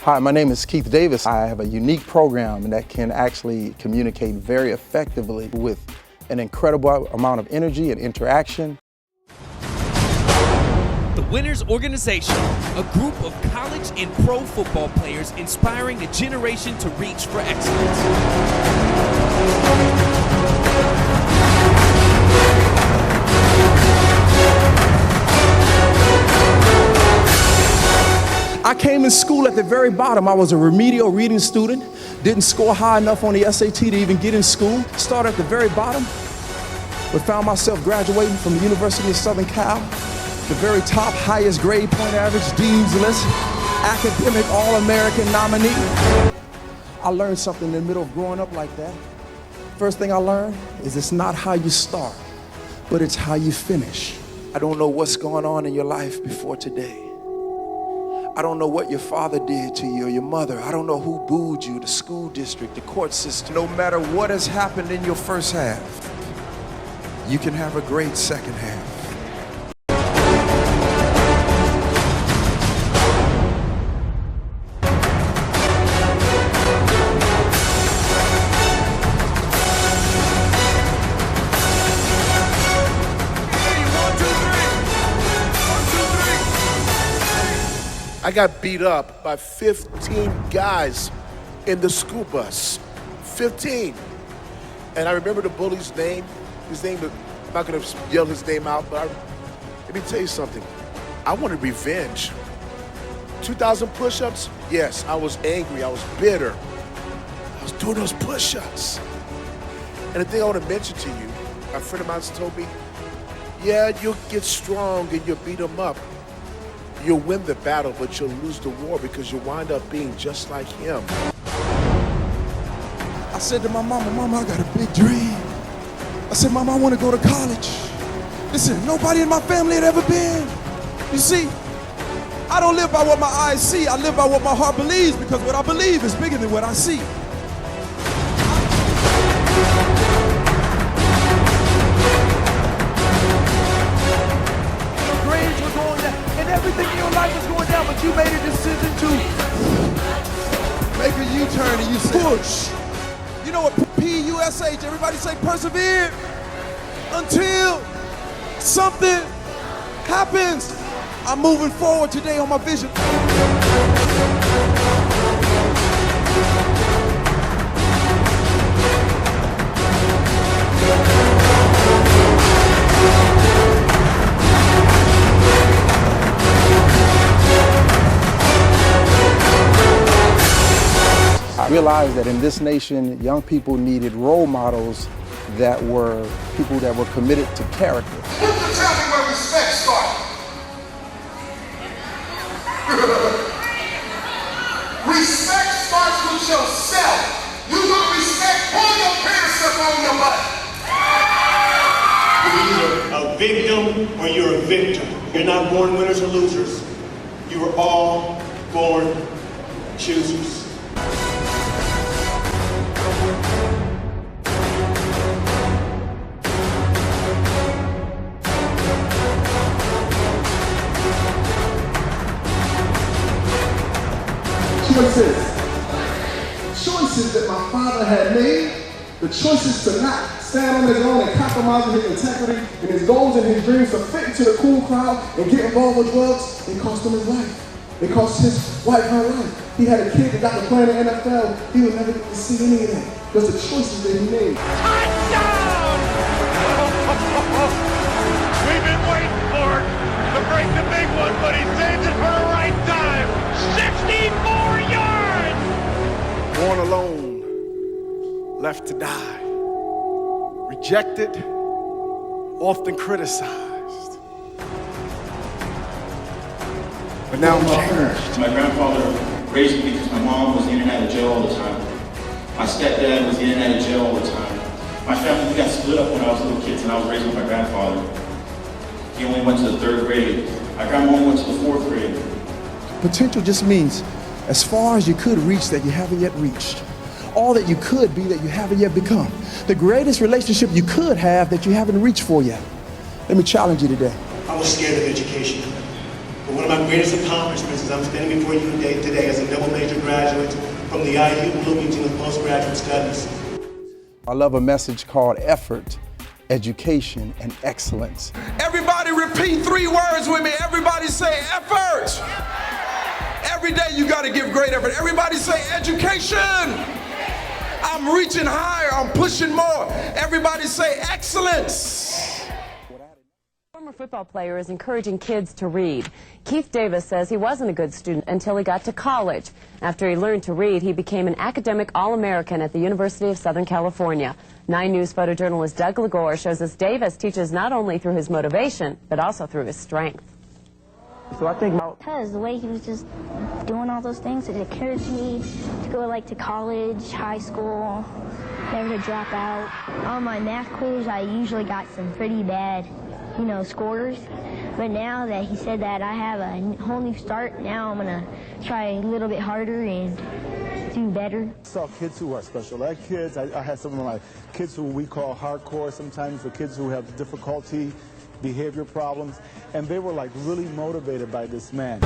Hi, my name is Keith Davis. I have a unique program that can actually communicate very effectively with an incredible amount of energy and interaction. The Winners Organization, a group of college and pro football players inspiring a generation to reach for excellence. I came in school at the very bottom. I was a remedial reading student, didn't score high enough on the SAT to even get in school. Started at the very bottom, but found myself graduating from the University of Southern Cal, the very top, highest grade point average, Dean's List, academic All-American nominee. I learned something in the middle of growing up like that. First thing I learned is it's not how you start, but it's how you finish. I don't know what's going on in your life before today. I don't know what your father did to you or your mother. I don't know who booed you, the school district, the court system. No matter what has happened in your first half, you can have a great second half. I got beat up by 15 guys in the school bus. 15. And I remember the bully's name. His name, I'm not gonna yell his name out, but let me tell you something. I wanted revenge. 2,000 push-ups? Yes, I was angry, I was bitter. I was doing those push-ups. And the thing I want to mention to you, a friend of mine told me, yeah, you'll get strong and you'll beat them up. You'll win the battle, but you'll lose the war because you'll wind up being just like him. I said to my mama, Mama, I got a big dream. I said, Mama, I want to go to college. Listen, nobody in my family had ever been. You see, I don't live by what my eyes see. I live by what my heart believes, because what I believe is bigger than what I see. Everything in your life is going down, but you made a decision to make a U-turn and you say, push. You know what P-U-S-H, everybody say persevere until something happens. I'm moving forward today on my vision. I realized that in this nation, young people needed role models that were people that were committed to character. Who's to tell me where respect starts? Respect starts with yourself. You want respect, pull your pants up on your butt. You're either a victim or you're a victim. You're not born winners or losers. You are all born choosers. Choices that my father had made, the choices to not stand on his own and compromise his integrity and his goals and his dreams to fit into the cool crowd and get involved with drugs, it cost him his life. It cost his wife her life. He had a kid that got to play in the NFL. He would never get to see any of that because the choices that he made. Touchdown! We've been waiting for it to break the big one, but he saves it for the right time. 64 yards! Born alone, left to die. Rejected, often criticized. But now I'm changed. My grandfather raised me because my mom was in and out of jail all the time. My stepdad was in and out of jail all the time. My family got split up when I was little kids and I was raised with my grandfather. He only went to the 3rd grade. My grandma went to the 4th grade. Potential just means as far as you could reach that you haven't yet reached. All that you could be that you haven't yet become. The greatest relationship you could have that you haven't reached for yet. Let me challenge you today. I was scared of education. But one of my greatest accomplishments is I'm standing before you today as a double major graduate from the IU Bloomington of Postgraduate Studies. I love a message called effort, education, and excellence. Everybody repeat 3 words with me. Everybody say effort. Every day you got to give great effort. Everybody say education. I'm reaching higher. I'm pushing more. Everybody say excellence. Former football player is encouraging kids to read. Keith Davis says he wasn't a good student until he got to college. After he learned to read, he became an academic All-American at the University of Southern California. 9 News photojournalist Doug Legore shows us Davis teaches not only through his motivation, but also through his strength. So I think because the way he was just doing all those things, it encouraged me to go to college, high school, never to drop out. On my math quiz, I usually got some pretty bad, scores. But now that he said that I have a whole new start, now I'm gonna try a little bit harder and do better. I saw kids who are special ed kids. I had some of my kids who we call hardcore sometimes, for kids who have difficulty, behavior problems, and they were really motivated by this man.